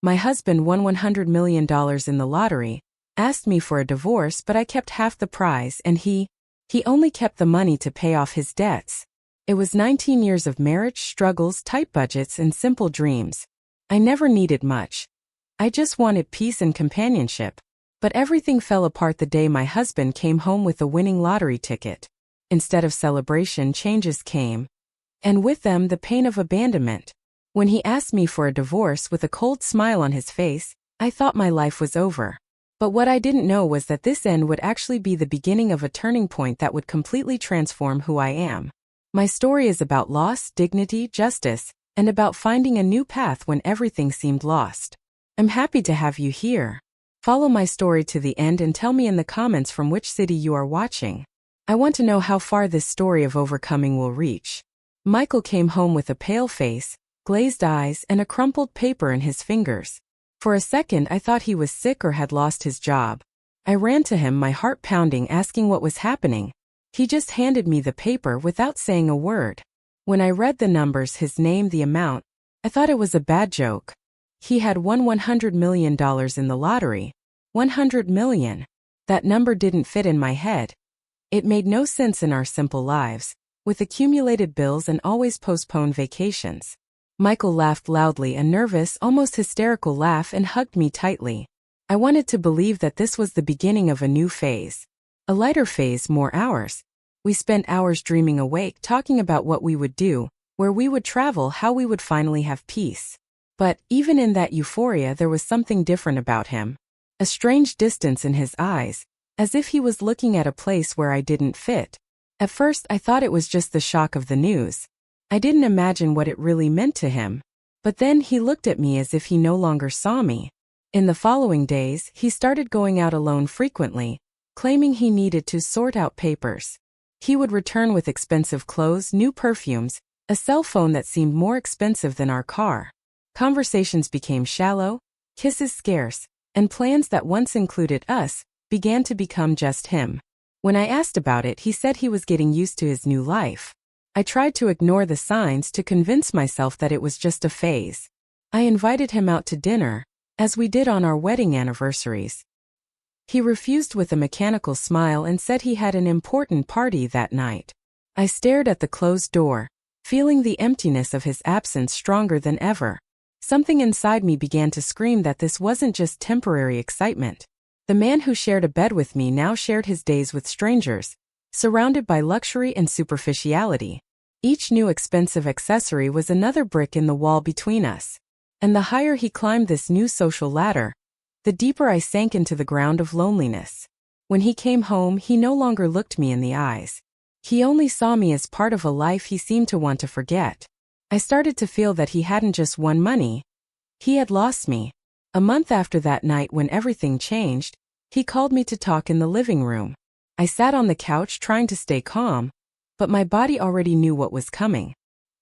My husband won $100 million in the lottery, asked me for a divorce, but I kept half the prize and he only kept the money to pay off his debts. It was 19 years of marriage, struggles, tight budgets, and simple dreams. I never needed much. I just wanted peace and companionship. But everything fell apart the day my husband came home with a winning lottery ticket. Instead of celebration, changes came. And with them, the pain of abandonment. When he asked me for a divorce with a cold smile on his face, I thought my life was over. But what I didn't know was that this end would actually be the beginning of a turning point that would completely transform who I am. My story is about loss, dignity, justice, and about finding a new path when everything seemed lost. I'm happy to have you here. Follow my story to the end and tell me in the comments from which city you are watching. I want to know how far this story of overcoming will reach. Michael came home with a pale face, glazed eyes, and a crumpled paper in his fingers. For a second I thought he was sick or had lost his job. I ran to him, my heart pounding, asking what was happening. He just handed me the paper without saying a word. When I read the numbers, his name, the amount, I thought it was a bad joke. He had won $100 million in the lottery. 100 million. That number didn't fit in my head. It made no sense in our simple lives, with accumulated bills and always postponed vacations. Michael laughed loudly, a nervous, almost hysterical laugh, and hugged me tightly. I wanted to believe that this was the beginning of a new phase. A lighter phase, more hours. We spent hours dreaming awake, talking about what we would do, where we would travel, how we would finally have peace. But even in that euphoria, there was something different about him. A strange distance in his eyes, as if he was looking at a place where I didn't fit. At first I thought it was just the shock of the news. I didn't imagine what it really meant to him. But then he looked at me as if he no longer saw me. In the following days, he started going out alone frequently, claiming he needed to sort out papers. He would return with expensive clothes, new perfumes, a cell phone that seemed more expensive than our car. Conversations became shallow, kisses scarce, and plans that once included us began to become just him. When I asked about it, he said he was getting used to his new life. I tried to ignore the signs, to convince myself that it was just a phase. I invited him out to dinner, as we did on our wedding anniversaries. He refused with a mechanical smile and said he had an important party that night. I stared at the closed door, feeling the emptiness of his absence stronger than ever. Something inside me began to scream that this wasn't just temporary excitement. The man who shared a bed with me now shared his days with strangers, surrounded by luxury and superficiality. Each new expensive accessory was another brick in the wall between us. And the higher he climbed this new social ladder, the deeper I sank into the ground of loneliness. When he came home, he no longer looked me in the eyes. He only saw me as part of a life he seemed to want to forget. I started to feel that he hadn't just won money. He had lost me. A month after that night, when everything changed, he called me to talk in the living room. I sat on the couch trying to stay calm, but my body already knew what was coming.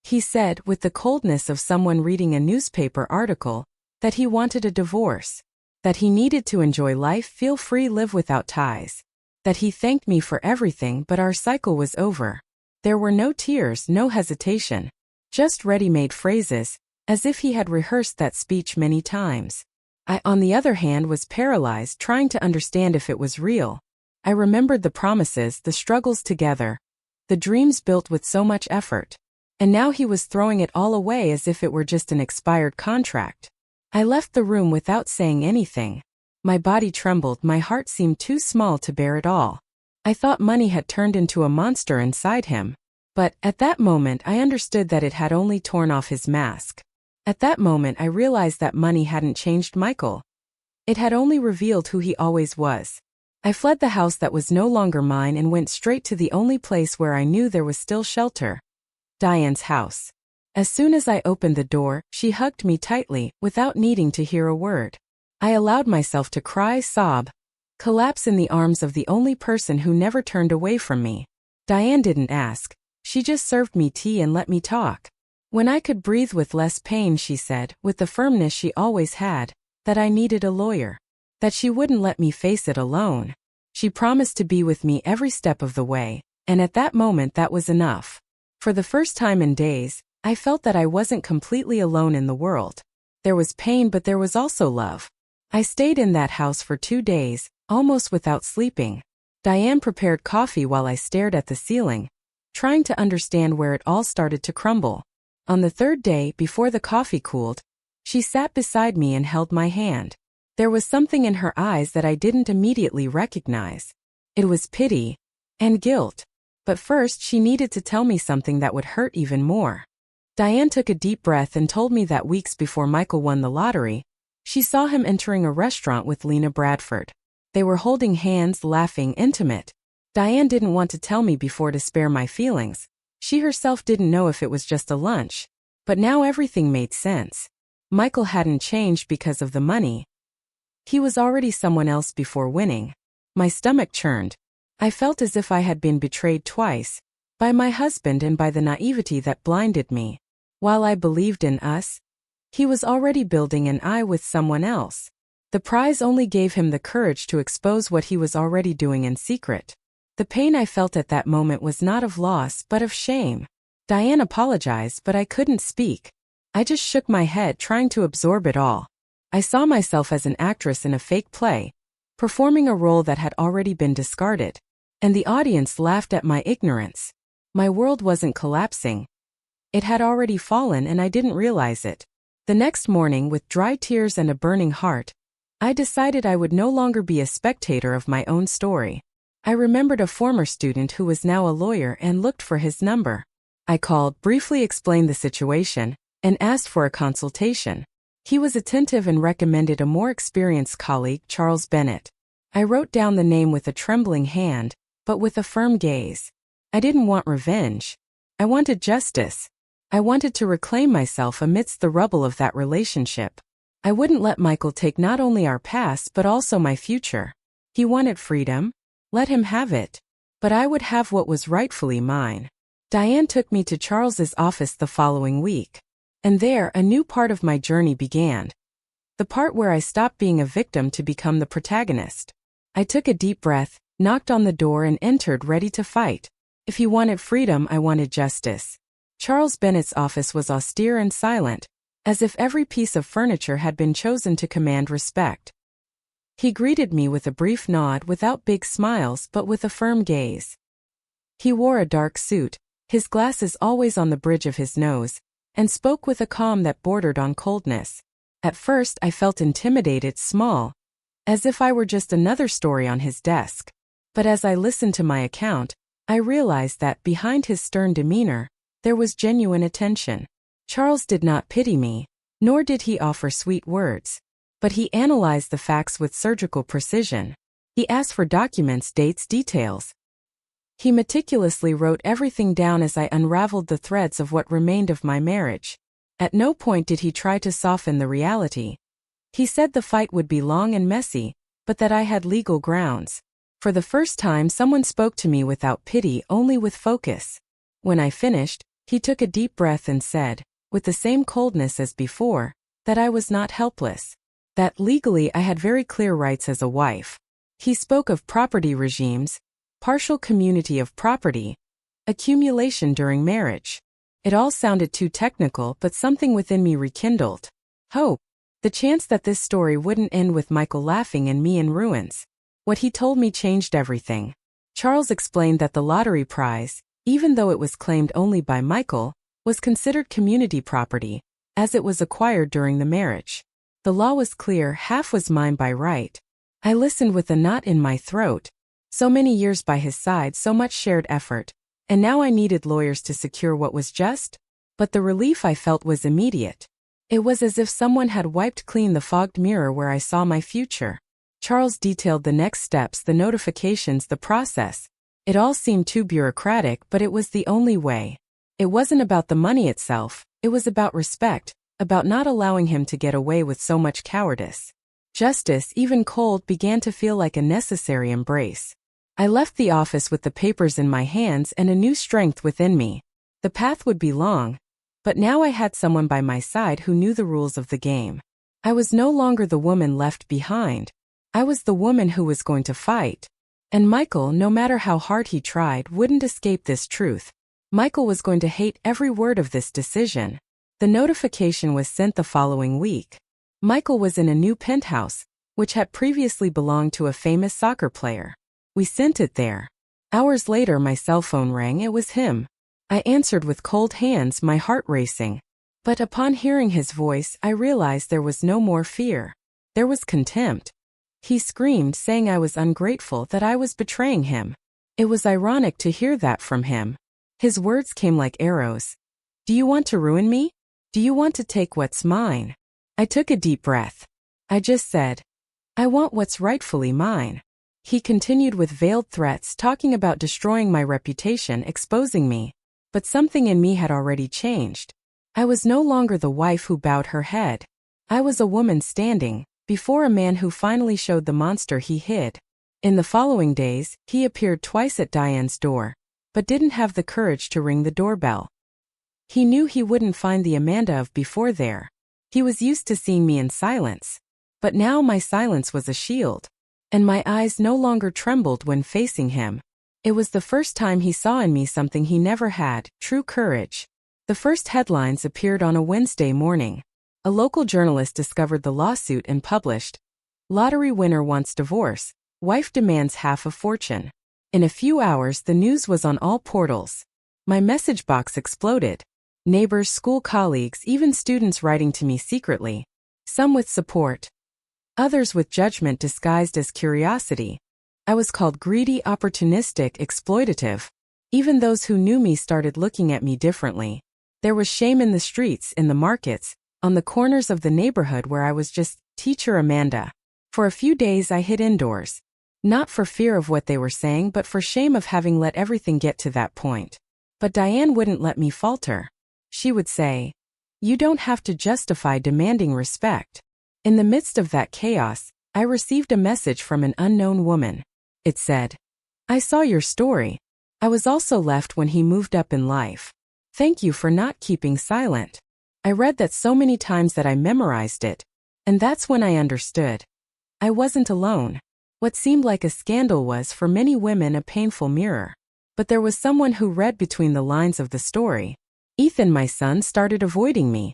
He said, with the coldness of someone reading a newspaper article, that he wanted a divorce. That he needed to enjoy life, feel free, live without ties. That he thanked me for everything, but our cycle was over. There were no tears, no hesitation. Just ready-made phrases, as if he had rehearsed that speech many times. I, on the other hand, was paralyzed, trying to understand if it was real. I remembered the promises, the struggles together, the dreams built with so much effort. And now he was throwing it all away as if it were just an expired contract. I left the room without saying anything. My body trembled, my heart seemed too small to bear it all. I thought money had turned into a monster inside him. But, at that moment, I understood that it had only torn off his mask. At that moment, I realized that money hadn't changed Michael. It had only revealed who he always was. I fled the house that was no longer mine and went straight to the only place where I knew there was still shelter. Diane's house. As soon as I opened the door, she hugged me tightly, without needing to hear a word. I allowed myself to cry, sob, collapse in the arms of the only person who never turned away from me. Diane didn't ask. She just served me tea and let me talk. When I could breathe with less pain, she said, with the firmness she always had, that I needed a lawyer. That she wouldn't let me face it alone. She promised to be with me every step of the way, and at that moment that was enough. For the first time in days, I felt that I wasn't completely alone in the world. There was pain, but there was also love. I stayed in that house for 2 days, almost without sleeping. Diane prepared coffee while I stared at the ceiling, trying to understand where it all started to crumble. On the 3rd day, before the coffee cooled, she sat beside me and held my hand. There was something in her eyes that I didn't immediately recognize. It was pity and guilt. But first she needed to tell me something that would hurt even more. Diane took a deep breath and told me that weeks before Michael won the lottery, she saw him entering a restaurant with Lena Bradford. They were holding hands, laughing, intimate. Diane didn't want to tell me before to spare my feelings. She herself didn't know if it was just a lunch. But now everything made sense. Michael hadn't changed because of the money. He was already someone else before winning. My stomach churned. I felt as if I had been betrayed twice, by my husband and by the naivety that blinded me. While I believed in us, he was already building an I with someone else. The prize only gave him the courage to expose what he was already doing in secret. The pain I felt at that moment was not of loss but of shame. Diane apologized, but I couldn't speak. I just shook my head, trying to absorb it all. I saw myself as an actress in a fake play, performing a role that had already been discarded. And the audience laughed at my ignorance. My world wasn't collapsing. It had already fallen and I didn't realize it. The next morning, with dry tears and a burning heart, I decided I would no longer be a spectator of my own story. I remembered a former student who was now a lawyer and looked for his number. I called, briefly explained the situation, and asked for a consultation. He was attentive and recommended a more experienced colleague, Charles Bennett. I wrote down the name with a trembling hand, but with a firm gaze. I didn't want revenge. I wanted justice. I wanted to reclaim myself amidst the rubble of that relationship. I wouldn't let Michael take not only our past but also my future. He wanted freedom. Let him have it. But I would have what was rightfully mine. Diane took me to Charles's office the following week. And there, a new part of my journey began. The part where I stopped being a victim to become the protagonist. I took a deep breath, knocked on the door and entered, ready to fight. If he wanted freedom, I wanted justice. Charles Bennett's office was austere and silent, as if every piece of furniture had been chosen to command respect. He greeted me with a brief nod, without big smiles but with a firm gaze. He wore a dark suit, his glasses always on the bridge of his nose, and spoke with a calm that bordered on coldness. At first I felt intimidated, small, as if I were just another story on his desk. But as I listened to my account, I realized that behind his stern demeanor, there was genuine attention. Charles did not pity me, nor did he offer sweet words. But he analyzed the facts with surgical precision. He asked for documents, dates, details. He meticulously wrote everything down as I unraveled the threads of what remained of my marriage. At no point did he try to soften the reality. He said the fight would be long and messy, but that I had legal grounds. For the first time, someone spoke to me without pity, only with focus. When I finished, he took a deep breath and said, with the same coldness as before, that I was not helpless. That legally I had very clear rights as a wife. He spoke of property regimes, partial community of property, accumulation during marriage. It all sounded too technical, but something within me rekindled. Hope. The chance that this story wouldn't end with Michael laughing and me in ruins. What he told me changed everything. Charles explained that the lottery prize, even though it was claimed only by Michael, was considered community property, as it was acquired during the marriage. The law was clear, half was mine by right. I listened with a knot in my throat. So many years by his side, so much shared effort, and now I needed lawyers to secure what was just? But the relief I felt was immediate. It was as if someone had wiped clean the fogged mirror where I saw my future. Charles detailed the next steps, the notifications, the process. It all seemed too bureaucratic, but it was the only way. It wasn't about the money itself, it was about respect, about not allowing him to get away with so much cowardice. Justice, even cold, began to feel like a necessary embrace. I left the office with the papers in my hands and a new strength within me. The path would be long, but now I had someone by my side who knew the rules of the game. I was no longer the woman left behind. I was the woman who was going to fight. And Michael, no matter how hard he tried, wouldn't escape this truth. Michael was going to hate every word of this decision. The notification was sent the following week. Michael was in a new penthouse, which had previously belonged to a famous soccer player. We sent it there. Hours later my cell phone rang. It was him. I answered with cold hands, my heart racing. But upon hearing his voice, I realized there was no more fear. There was contempt. He screamed, saying I was ungrateful, that I was betraying him. It was ironic to hear that from him. His words came like arrows. Do you want to ruin me? Do you want to take what's mine? I took a deep breath. I just said, I want what's rightfully mine. He continued with veiled threats, talking about destroying my reputation, exposing me. But something in me had already changed. I was no longer the wife who bowed her head. I was a woman standing before a man who finally showed the monster he hid. In the following days, he appeared twice at Diane's door, but didn't have the courage to ring the doorbell. He knew he wouldn't find the Amanda of before there. He was used to seeing me in silence. But now my silence was a shield, and my eyes no longer trembled when facing him. It was the first time he saw in me something he never had, true courage. The first headlines appeared on a Wednesday morning. A local journalist discovered the lawsuit and published, "Lottery winner wants divorce, wife demands half a fortune." In a few hours the news was on all portals. My message box exploded. Neighbors, school colleagues, even students writing to me secretly. Some with support, others with judgment disguised as curiosity. I was called greedy, opportunistic, exploitative. Even those who knew me started looking at me differently. There was shame in the streets, in the markets, on the corners of the neighborhood where I was just Teacher Amanda. For a few days I hid indoors. Not for fear of what they were saying, but for shame of having let everything get to that point. But Diane wouldn't let me falter. She would say, "You don't have to justify demanding respect." In the midst of that chaos, I received a message from an unknown woman. It said, "I saw your story. I was also left when he moved up in life. Thank you for not keeping silent." I read that so many times that I memorized it, and that's when I understood. I wasn't alone. What seemed like a scandal was for many women a painful mirror. But there was someone who read between the lines of the story. Ethan, my son, started avoiding me.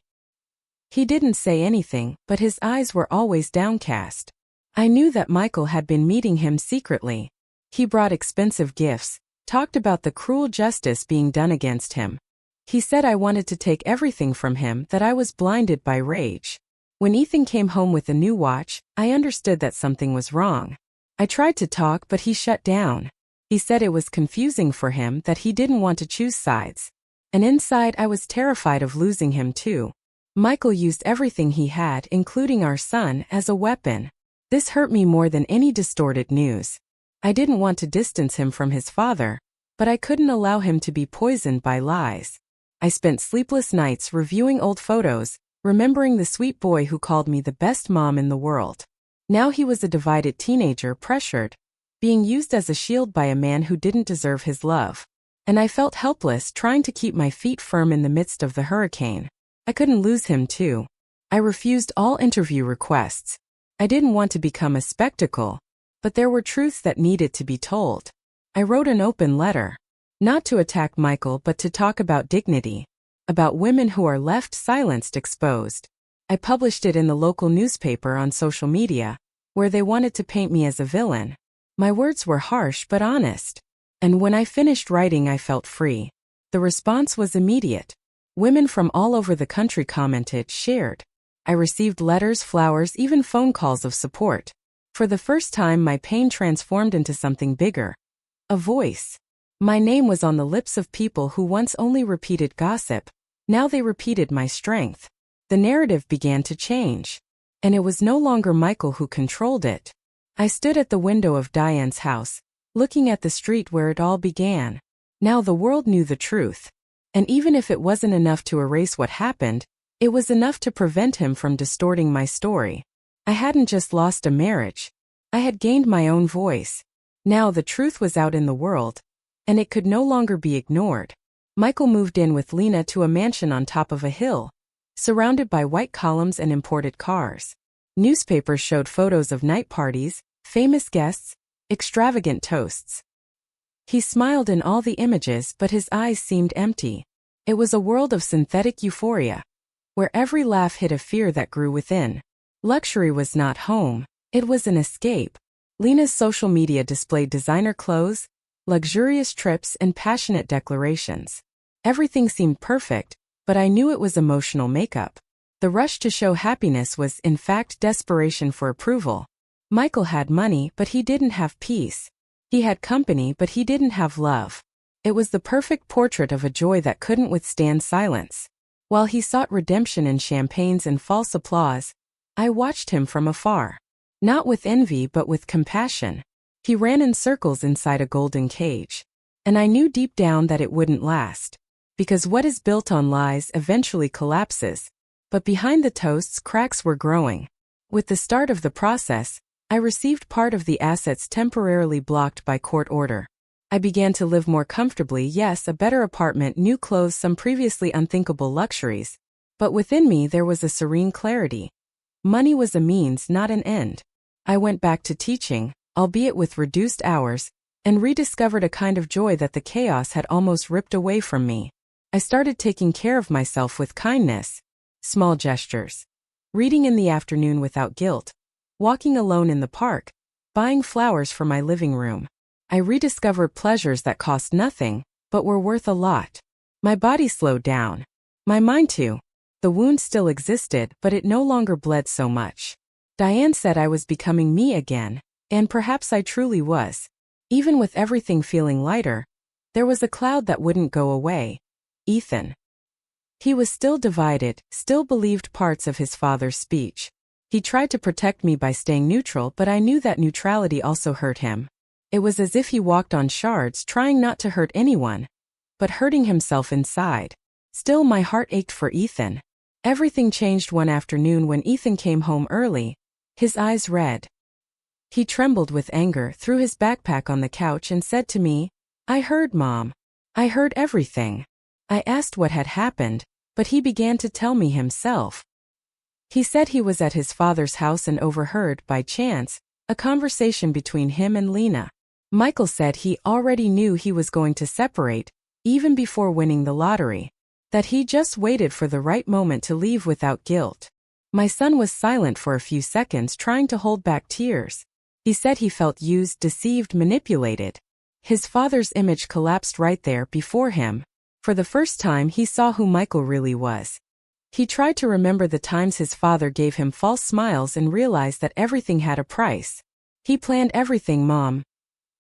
He didn't say anything, but his eyes were always downcast. I knew that Michael had been meeting him secretly. He brought expensive gifts, talked about the cruel justice being done against him. He said I wanted to take everything from him, that I was blinded by rage. When Ethan came home with a new watch, I understood that something was wrong. I tried to talk, but he shut down. He said it was confusing for him, that he didn't want to choose sides. And inside I was terrified of losing him too. Michael used everything he had, including our son, as a weapon. This hurt me more than any distorted news. I didn't want to distance him from his father, but I couldn't allow him to be poisoned by lies. I spent sleepless nights reviewing old photos, remembering the sweet boy who called me the best mom in the world. Now he was a divided teenager, pressured, being used as a shield by a man who didn't deserve his love. And I felt helpless, trying to keep my feet firm in the midst of the hurricane. I couldn't lose him too. I refused all interview requests. I didn't want to become a spectacle, but there were truths that needed to be told. I wrote an open letter. Not to attack Michael, but to talk about dignity. About women who are left silenced, exposed. I published it in the local newspaper, on social media, where they wanted to paint me as a villain. My words were harsh but honest. And when I finished writing, I felt free. The response was immediate. Women from all over the country commented, shared. I received letters, flowers, even phone calls of support. For the first time, my pain transformed into something bigger. A voice. My name was on the lips of people who once only repeated gossip. Now they repeated my strength. The narrative began to change. And it was no longer Michael who controlled it. I stood at the window of Diane's house, looking at the street where it all began. Now the world knew the truth. And even if it wasn't enough to erase what happened, it was enough to prevent him from distorting my story. I hadn't just lost a marriage. I had gained my own voice. Now the truth was out in the world, and it could no longer be ignored. Michael moved in with Lena to a mansion on top of a hill, surrounded by white columns and imported cars. Newspapers showed photos of night parties, famous guests, extravagant toasts. He smiled in all the images, but his eyes seemed empty. It was a world of synthetic euphoria, where every laugh hid a fear that grew within. Luxury was not home, it was an escape. Lena's social media displayed designer clothes, luxurious trips, and passionate declarations. Everything seemed perfect, but I knew it was emotional makeup. The rush to show happiness was, in fact, desperation for approval. Michael had money, but he didn't have peace. He had company, but he didn't have love. It was the perfect portrait of a joy that couldn't withstand silence. While he sought redemption in champagnes and false applause, I watched him from afar. Not with envy but with compassion. He ran in circles inside a golden cage. And I knew deep down that it wouldn't last. Because what is built on lies eventually collapses. But behind the toasts, cracks were growing. With the start of the process, I received part of the assets temporarily blocked by court order. I began to live more comfortably, yes, a better apartment, new clothes, some previously unthinkable luxuries. But within me there was a serene clarity. Money was a means, not an end. I went back to teaching, albeit with reduced hours, and rediscovered a kind of joy that the chaos had almost ripped away from me. I started taking care of myself with kindness, small gestures, reading in the afternoon without guilt, walking alone in the park, buying flowers for my living room. I rediscovered pleasures that cost nothing, but were worth a lot. My body slowed down. My mind too. The wound still existed, but it no longer bled so much. Diane said I was becoming me again, and perhaps I truly was. Even with everything feeling lighter, there was a cloud that wouldn't go away. Ethan. He was still divided, still believed parts of his father's speech. He tried to protect me by staying neutral, but I knew that neutrality also hurt him. It was as if he walked on shards, trying not to hurt anyone, but hurting himself inside. Still, my heart ached for Ethan. Everything changed one afternoon when Ethan came home early, his eyes red. He trembled with anger, threw his backpack on the couch and said to me, "I heard, Mom. I heard everything." I asked what had happened, but he began to tell me himself. He said he was at his father's house and overheard, by chance, a conversation between him and Lena. Michael said he already knew he was going to separate, even before winning the lottery. That he just waited for the right moment to leave without guilt. My son was silent for a few seconds, trying to hold back tears. He said he felt used, deceived, manipulated. His father's image collapsed right there before him. For the first time he saw who Michael really was. He tried to remember the times his father gave him false smiles and realized that everything had a price. "He planned everything, Mom.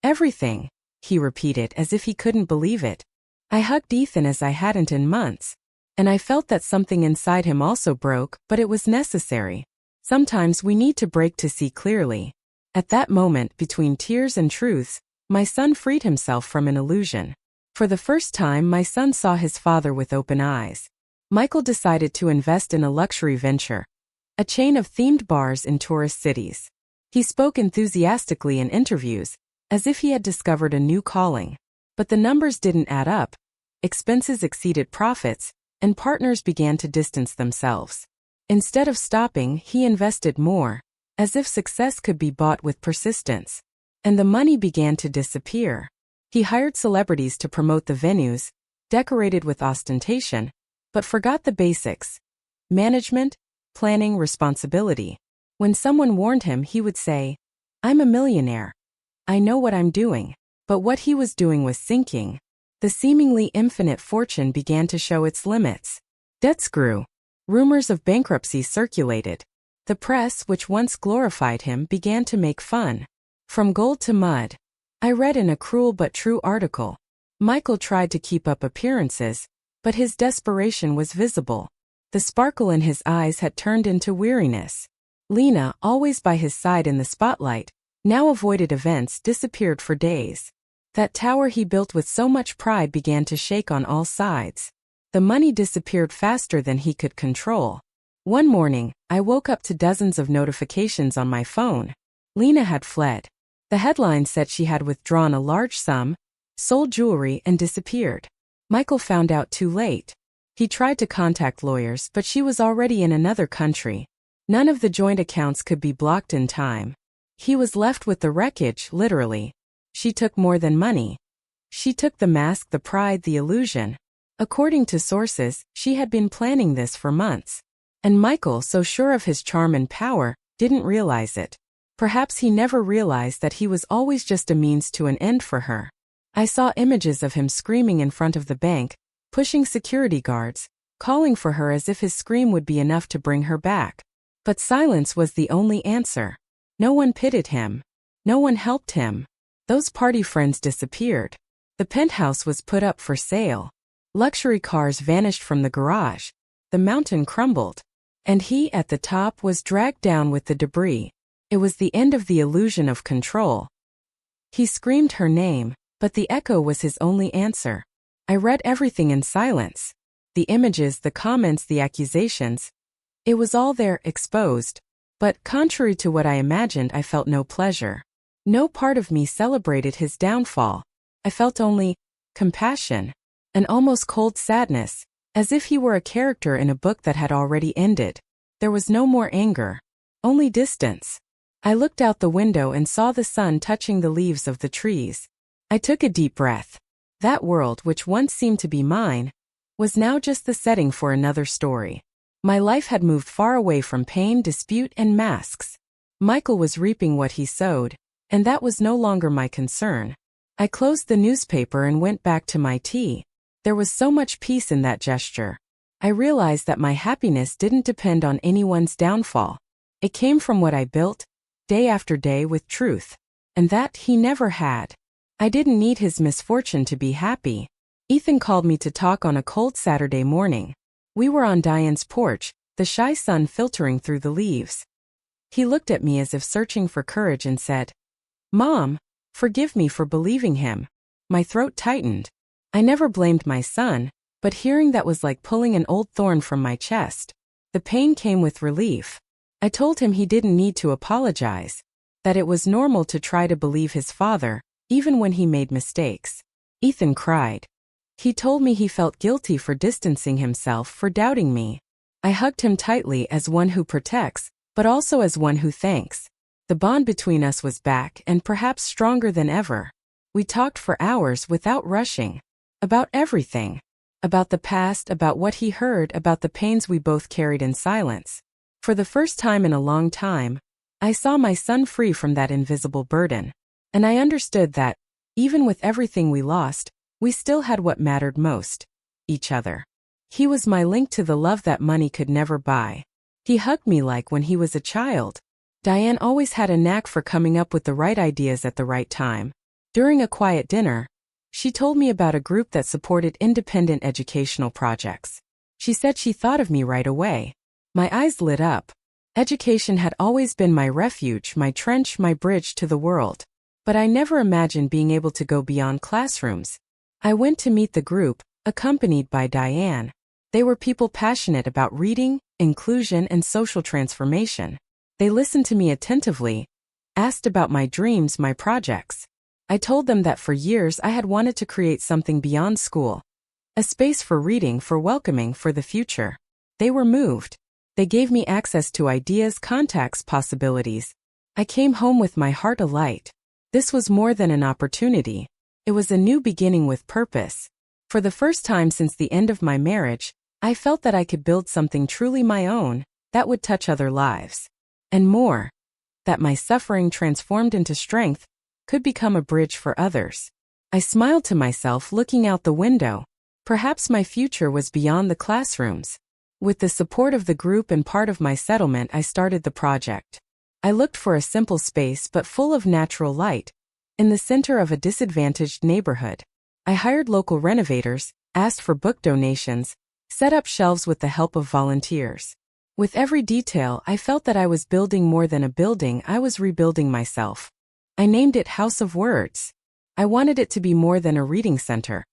Everything," he repeated as if he couldn't believe it. I hugged Ethan as I hadn't in months. And I felt that something inside him also broke, but it was necessary. Sometimes we need to break to see clearly. At that moment, between tears and truths, my son freed himself from an illusion. For the first time, my son saw his father with open eyes. Michael decided to invest in a luxury venture, a chain of themed bars in tourist cities. He spoke enthusiastically in interviews, as if he had discovered a new calling. But the numbers didn't add up. Expenses exceeded profits, and partners began to distance themselves. Instead of stopping, he invested more, as if success could be bought with persistence. And the money began to disappear. He hired celebrities to promote the venues, decorated with ostentation, but forgot the basics: management, planning, responsibility. When someone warned him, he would say, "I'm a millionaire. I know what I'm doing." But what he was doing was sinking. The seemingly infinite fortune began to show its limits. Debts grew. Rumors of bankruptcy circulated. The press, which once glorified him, began to make fun. From gold to mud. I read in a cruel but true article. Michael tried to keep up appearances, but his desperation was visible. The sparkle in his eyes had turned into weariness. Lena, always by his side in the spotlight, now avoided events, disappeared for days. That tower he built with so much pride began to shake on all sides. The money disappeared faster than he could control. One morning, I woke up to dozens of notifications on my phone. Lena had fled. The headline said she had withdrawn a large sum, sold jewelry, and disappeared. Michael found out too late. He tried to contact lawyers, but she was already in another country. None of the joint accounts could be blocked in time. He was left with the wreckage, literally. She took more than money. She took the mask, the pride, the illusion. According to sources, she had been planning this for months. And Michael, so sure of his charm and power, didn't realize it. Perhaps he never realized that he was always just a means to an end for her. I saw images of him screaming in front of the bank, pushing security guards, calling for her as if his scream would be enough to bring her back. But silence was the only answer. No one pitied him. No one helped him. Those party friends disappeared. The penthouse was put up for sale. Luxury cars vanished from the garage. The mountain crumbled. And he, at the top, was dragged down with the debris. It was the end of the illusion of control. He screamed her name, but the echo was his only answer. I read everything in silence. The images, the comments, the accusations. It was all there, exposed. But, contrary to what I imagined, I felt no pleasure. No part of me celebrated his downfall. I felt only compassion, an almost cold sadness, as if he were a character in a book that had already ended. There was no more anger, only distance. I looked out the window and saw the sun touching the leaves of the trees. I took a deep breath. That world, which once seemed to be mine, was now just the setting for another story. My life had moved far away from pain, dispute, and masks. Michael was reaping what he sowed, and that was no longer my concern. I closed the newspaper and went back to my tea. There was so much peace in that gesture. I realized that my happiness didn't depend on anyone's downfall. It came from what I built, day after day, with truth. And that he never had. I didn't need his misfortune to be happy. Ethan called me to talk on a cold Saturday morning. We were on Diane's porch, the shy sun filtering through the leaves. He looked at me as if searching for courage and said, "Mom, forgive me for believing him." My throat tightened. I never blamed my son, but hearing that was like pulling an old thorn from my chest. The pain came with relief. I told him he didn't need to apologize, that it was normal to try to believe his father, even when he made mistakes. Ethan cried. He told me he felt guilty for distancing himself, for doubting me. I hugged him tightly as one who protects, but also as one who thanks. The bond between us was back and perhaps stronger than ever. We talked for hours without rushing. About everything. About the past, about what he heard, about the pains we both carried in silence. For the first time in a long time, I saw my son free from that invisible burden. And I understood that, even with everything we lost, we still had what mattered most. Each other. He was my link to the love that money could never buy. He hugged me like when he was a child. Diane always had a knack for coming up with the right ideas at the right time. During a quiet dinner, she told me about a group that supported independent educational projects. She said she thought of me right away. My eyes lit up. Education had always been my refuge, my trench, my bridge to the world. But I never imagined being able to go beyond classrooms. I went to meet the group, accompanied by Diane. They were people passionate about reading, inclusion, and social transformation. They listened to me attentively, asked about my dreams, my projects. I told them that for years I had wanted to create something beyond school. A space for reading, for welcoming, for the future. They were moved. They gave me access to ideas, contacts, possibilities. I came home with my heart alight. This was more than an opportunity. It was a new beginning with purpose. For the first time since the end of my marriage, I felt that I could build something truly my own, that would touch other lives. And more, that my suffering transformed into strength could become a bridge for others. I smiled to myself looking out the window. Perhaps my future was beyond the classrooms. With the support of the group and part of my settlement, I started the project. I looked for a simple space but full of natural light, in the center of a disadvantaged neighborhood. I hired local renovators, asked for book donations, set up shelves with the help of volunteers. With every detail, I felt that I was building more than a building, I was rebuilding myself. I named it House of Words. I wanted it to be more than a reading center.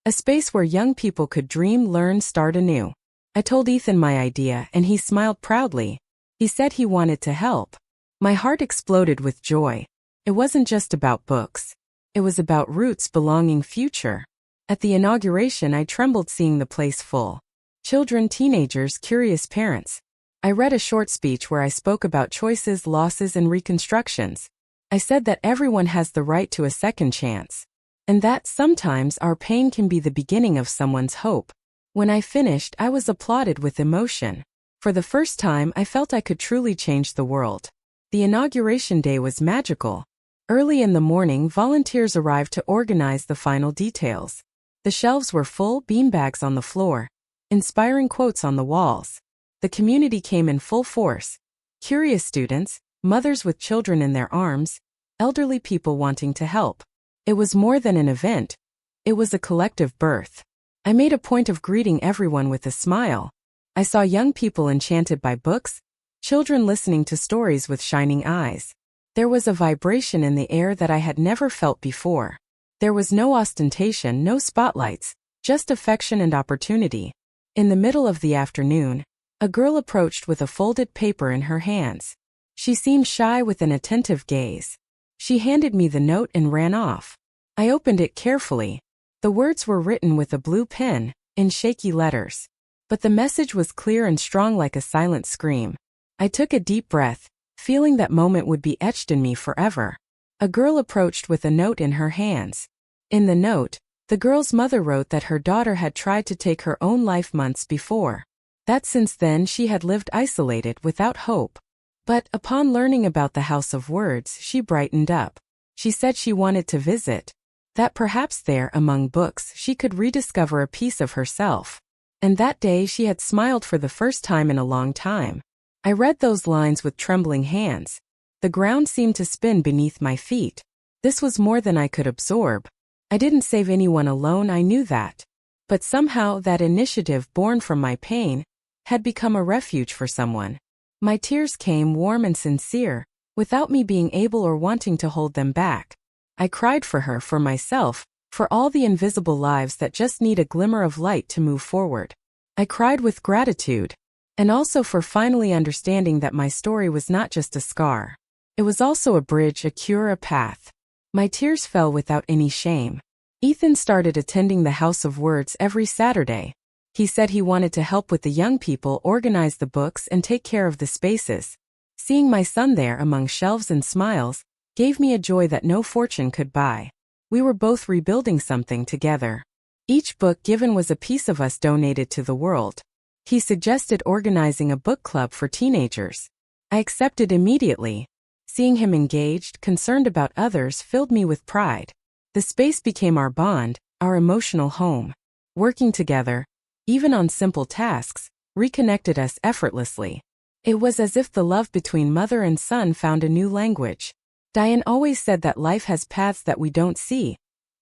A space where young people could dream, learn, start anew. I told Ethan my idea and he smiled proudly. He said he wanted to help. My heart exploded with joy. It wasn't just about books. It was about roots, belonging, future. At the inauguration, I trembled seeing the place full. Children, teenagers, curious parents. I read a short speech where I spoke about choices, losses, and reconstructions. I said that everyone has the right to a second chance. And that sometimes our pain can be the beginning of someone's hope. When I finished, I was applauded with emotion. For the first time, I felt I could truly change the world. The inauguration day was magical. Early in the morning, volunteers arrived to organize the final details. The shelves were full, beanbags on the floor, inspiring quotes on the walls. The community came in full force. Curious students, mothers with children in their arms, elderly people wanting to help. It was more than an event. It was a collective birth. I made a point of greeting everyone with a smile. I saw young people enchanted by books, children listening to stories with shining eyes. There was a vibration in the air that I had never felt before. There was no ostentation, no spotlights, just affection and opportunity. In the middle of the afternoon, a girl approached with a folded paper in her hands. She seemed shy with an attentive gaze. She handed me the note and ran off. I opened it carefully. The words were written with a blue pen, in shaky letters. But the message was clear and strong like a silent scream. I took a deep breath, feeling that moment would be etched in me forever. A girl approached with a note in her hands. In the note, the girl's mother wrote that her daughter had tried to take her own life months before. That since then she had lived isolated without hope. But upon learning about the House of Words, she brightened up. She said she wanted to visit. That perhaps there, among books, she could rediscover a piece of herself. And that day she had smiled for the first time in a long time. I read those lines with trembling hands. The ground seemed to spin beneath my feet. This was more than I could absorb. I didn't save anyone alone, I knew that. But somehow that initiative born from my pain had become a refuge for someone. My tears came warm and sincere, without me being able or wanting to hold them back. I cried for her, for myself, for all the invisible lives that just need a glimmer of light to move forward. I cried with gratitude, and also for finally understanding that my story was not just a scar. It was also a bridge, a cure, a path. My tears fell without any shame. Ethan started attending the House of Words every Saturday. He said he wanted to help with the young people, organize the books, and take care of the spaces. Seeing my son there among shelves and smiles gave me a joy that no fortune could buy. We were both rebuilding something together. Each book given was a piece of us donated to the world. He suggested organizing a book club for teenagers. I accepted immediately. Seeing him engaged, concerned about others, filled me with pride. The space became our bond, our emotional home. Working together, even on simple tasks, reconnected us effortlessly. It was as if the love between mother and son found a new language. Diane always said that life has paths that we don't see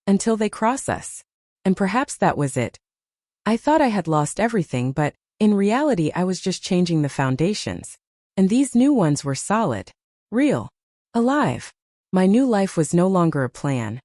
until they cross us. And perhaps that was it. I thought I had lost everything, but in reality I was just changing the foundations. And these new ones were solid, real, alive. My new life was no longer a plan.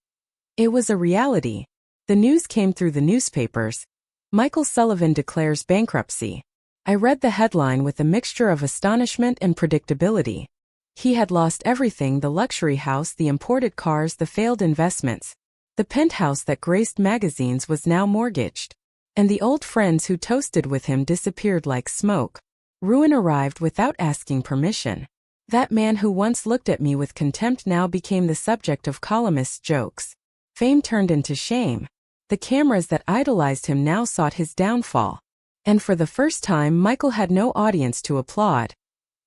It was a reality. The news came through the newspapers. Michael Sullivan declares bankruptcy. I read the headline with a mixture of astonishment and predictability. He had lost everything: the luxury house, the imported cars, the failed investments. The penthouse that graced magazines was now mortgaged. And the old friends who toasted with him disappeared like smoke. Ruin arrived without asking permission. That man who once looked at me with contempt now became the subject of columnists' jokes. Fame turned into shame. The cameras that idolized him now sought his downfall. And for the first time, Michael had no audience to applaud.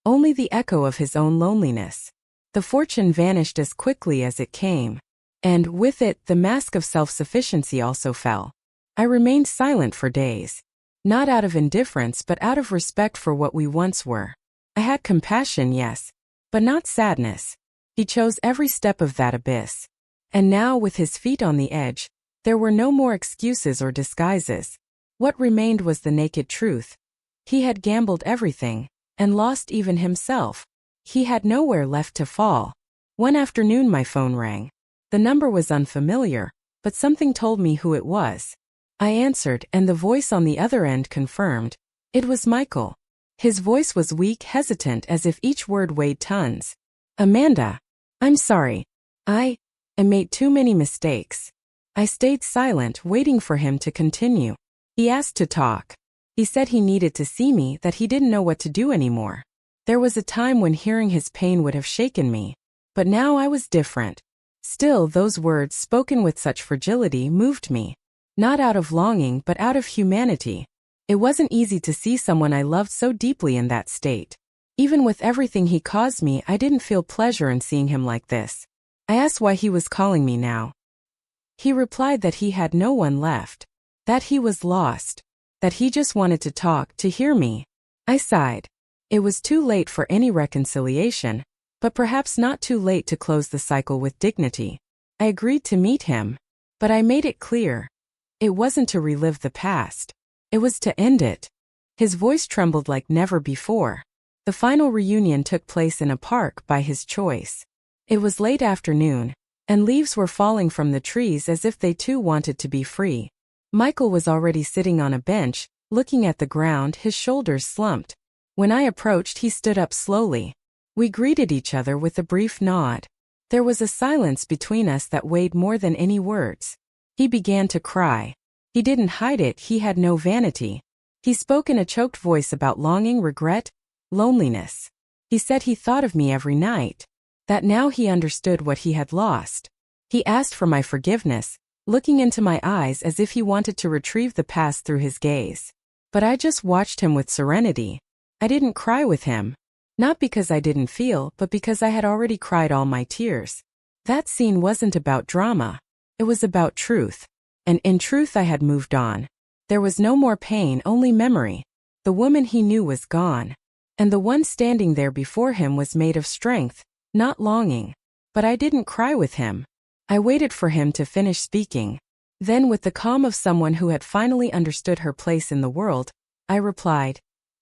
Only the echo of his own loneliness. The fortune vanished as quickly as it came. And with it, the mask of self-sufficiency also fell. I remained silent for days. Not out of indifference, but out of respect for what we once were. I had compassion, yes, but not sadness. He chose every step of that abyss. And now, with his feet on the edge, there were no more excuses or disguises. What remained was the naked truth. He had gambled everything, and lost even himself. He had nowhere left to fall. One afternoon my phone rang. The number was unfamiliar, but something told me who it was. I answered, and the voice on the other end confirmed. It was Michael. His voice was weak, hesitant, as if each word weighed tons. Amanda, I'm sorry. I made too many mistakes. I stayed silent, waiting for him to continue. He asked to talk. He said he needed to see me, that he didn't know what to do anymore. There was a time when hearing his pain would have shaken me. But now I was different. Still, those words, spoken with such fragility, moved me. Not out of longing, but out of humanity. It wasn't easy to see someone I loved so deeply in that state. Even with everything he caused me, I didn't feel pleasure in seeing him like this. I asked why he was calling me now. He replied that he had no one left, that he was lost, that he just wanted to talk, to hear me. I sighed. It was too late for any reconciliation, but perhaps not too late to close the cycle with dignity. I agreed to meet him, but I made it clear. It wasn't to relive the past. It was to end it. His voice trembled like never before. The final reunion took place in a park by his choice. It was late afternoon, and leaves were falling from the trees as if they too wanted to be free. Michael was already sitting on a bench, looking at the ground, his shoulders slumped. When I approached, he stood up slowly. We greeted each other with a brief nod. There was a silence between us that weighed more than any words. He began to cry. He didn't hide it, he had no vanity. He spoke in a choked voice about longing, regret, loneliness. He said he thought of me every night, that now he understood what he had lost. He asked for my forgiveness, looking into my eyes as if he wanted to retrieve the past through his gaze. But I just watched him with serenity. I didn't cry with him. Not because I didn't feel, but because I had already cried all my tears. That scene wasn't about drama. It was about truth. And in truth I had moved on. There was no more pain, only memory. The woman he knew was gone. And the one standing there before him was made of strength, not longing. But I didn't cry with him. I waited for him to finish speaking. Then, with the calm of someone who had finally understood her place in the world, I replied,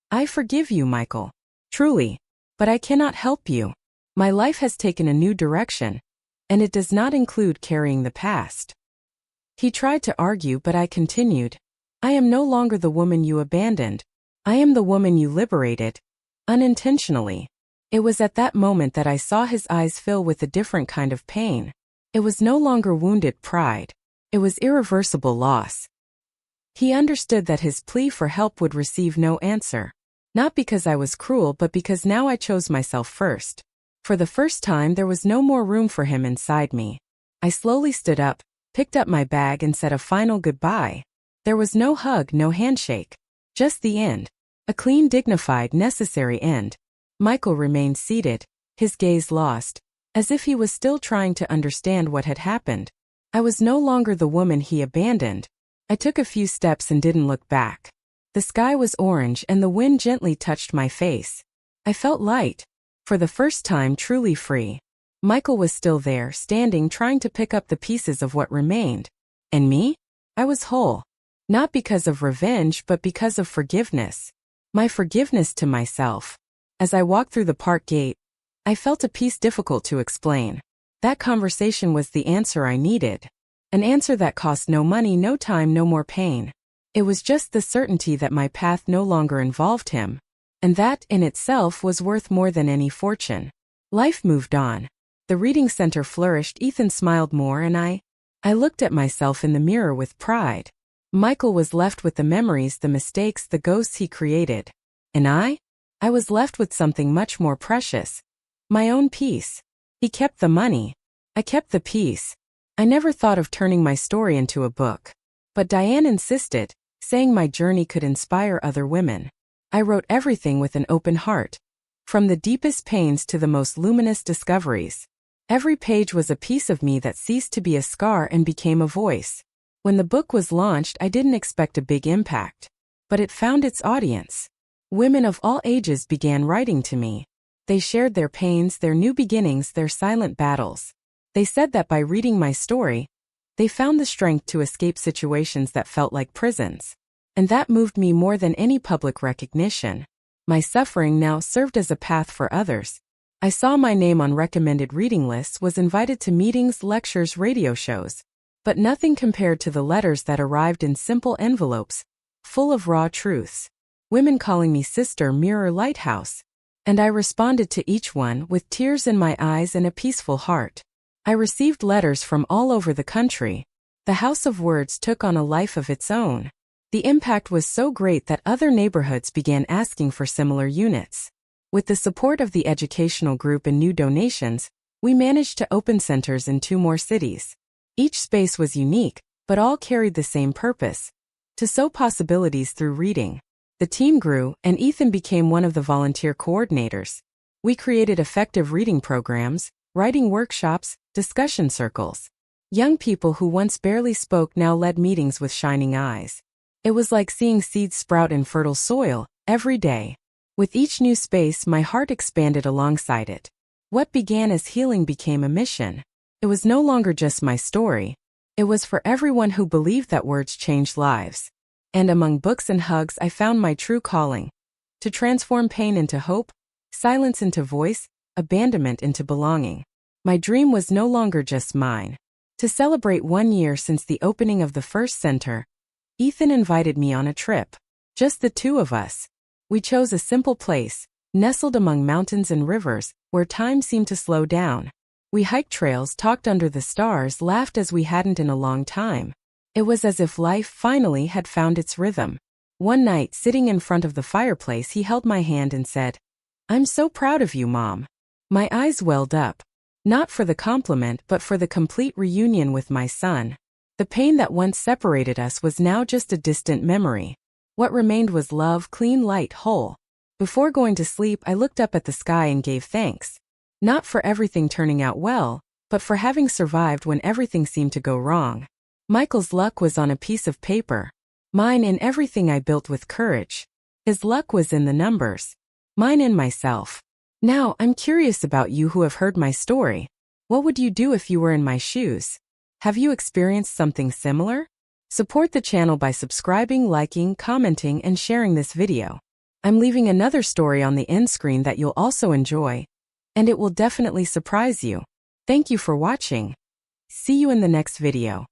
"I forgive you, Michael. Truly. But I cannot help you. My life has taken a new direction, and it does not include carrying the past." He tried to argue, but I continued, "I am no longer the woman you abandoned. I am the woman you liberated, unintentionally." It was at that moment that I saw his eyes fill with a different kind of pain. It was no longer wounded pride. It was irreversible loss. He understood that his plea for help would receive no answer. Not because I was cruel, but because now I chose myself first. For the first time, there was no more room for him inside me. I slowly stood up, picked up my bag, and said a final goodbye. There was no hug, no handshake. Just the end. A clean, dignified, necessary end. Michael remained seated, his gaze lost, as if he was still trying to understand what had happened. I was no longer the woman he abandoned. I took a few steps and didn't look back. The sky was orange and the wind gently touched my face. I felt light. For the first time, truly free. Michael was still there, standing, trying to pick up the pieces of what remained. And me? I was whole. Not because of revenge, but because of forgiveness. My forgiveness to myself. As I walked through the park gate, I felt a peace difficult to explain. That conversation was the answer I needed. An answer that cost no money, no time, no more pain. It was just the certainty that my path no longer involved him. And that, in itself, was worth more than any fortune. Life moved on. The reading center flourished, Ethan smiled more, and I looked at myself in the mirror with pride. Michael was left with the memories, the mistakes, the ghosts he created. And I was left with something much more precious. My own peace. He kept the money. I kept the peace. I never thought of turning my story into a book. But Diane insisted, saying my journey could inspire other women. I wrote everything with an open heart. From the deepest pains to the most luminous discoveries. Every page was a piece of me that ceased to be a scar and became a voice. When the book was launched, I didn't expect a big impact. But it found its audience. Women of all ages began writing to me. They shared their pains, their new beginnings, their silent battles. They said that by reading my story, they found the strength to escape situations that felt like prisons. And that moved me more than any public recognition. My suffering now served as a path for others. I saw my name on recommended reading lists, was invited to meetings, lectures, radio shows. But nothing compared to the letters that arrived in simple envelopes, full of raw truths. Women calling me sister, mirror, lighthouse. And I responded to each one with tears in my eyes and a peaceful heart. I received letters from all over the country. The House of Words took on a life of its own. The impact was so great that other neighborhoods began asking for similar units. With the support of the educational group and new donations, we managed to open centers in 2 more cities. Each space was unique, but all carried the same purpose: to sow possibilities through reading. The team grew, and Ethan became one of the volunteer coordinators. We created effective reading programs, writing workshops, discussion circles. Young people who once barely spoke now led meetings with shining eyes. It was like seeing seeds sprout in fertile soil, every day. With each new space, my heart expanded alongside it. What began as healing became a mission. It was no longer just my story. It was for everyone who believed that words changed lives. And among books and hugs, I found my true calling. To transform pain into hope, silence into voice, abandonment into belonging. My dream was no longer just mine. To celebrate 1 year since the opening of the first center, Ethan invited me on a trip. Just the two of us. We chose a simple place, nestled among mountains and rivers, where time seemed to slow down. We hiked trails, talked under the stars, laughed as we hadn't in a long time. It was as if life finally had found its rhythm. One night, sitting in front of the fireplace, he held my hand and said, "I'm so proud of you, Mom." My eyes welled up. Not for the compliment, but for the complete reunion with my son. The pain that once separated us was now just a distant memory. What remained was love, clean, light, whole. Before going to sleep, I looked up at the sky and gave thanks. Not for everything turning out well, but for having survived when everything seemed to go wrong. Michael's luck was on a piece of paper. Mine in everything I built with courage. His luck was in the numbers. Mine in myself. Now, I'm curious about you who have heard my story. What would you do if you were in my shoes? Have you experienced something similar? Support the channel by subscribing, liking, commenting, and sharing this video. I'm leaving another story on the end screen that you'll also enjoy, and it will definitely surprise you. Thank you for watching. See you in the next video.